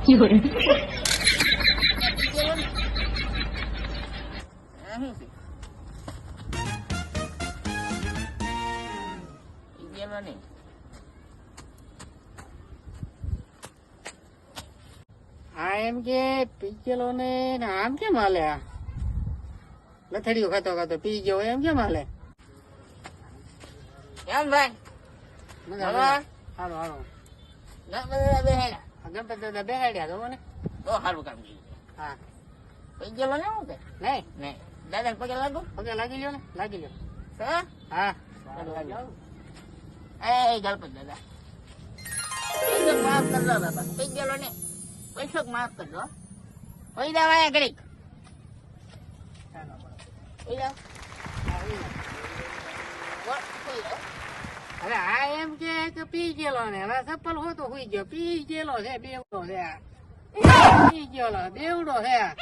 有人， આ એમ કે પીચેલો ને આમ કેમ હાલે? આ લથડીઓ ખાતો ખાતો પી ગયો એમ કેમ હાલે? કેમ ભાઈ? હાલો હાલો ગણપતિ ગણપતિ દાદા બેહાડ્યા તો મને. બહુ સારું કામ કર્યું. હા પૈ ગયેલો ને હું કે નહીં નહીં દાદા પગે લાગુ પગે લાગી લ્યો ને લાગી લ્યો. હા હા એ ગણપતિ દાદા પૈસો માફ કરજો બાબા પૈ ગયેલો ને પૈસો માફ કરજો પૈદા વાયા ઘડીક પૈદા અરે આ એમ કે પી ગયેલો ને હવે ચપ્પલ હોતો હુઈ ગયો. પી ગયેલો છે બેવડો છે આ. પી ગયેલો બેવડો છે આ.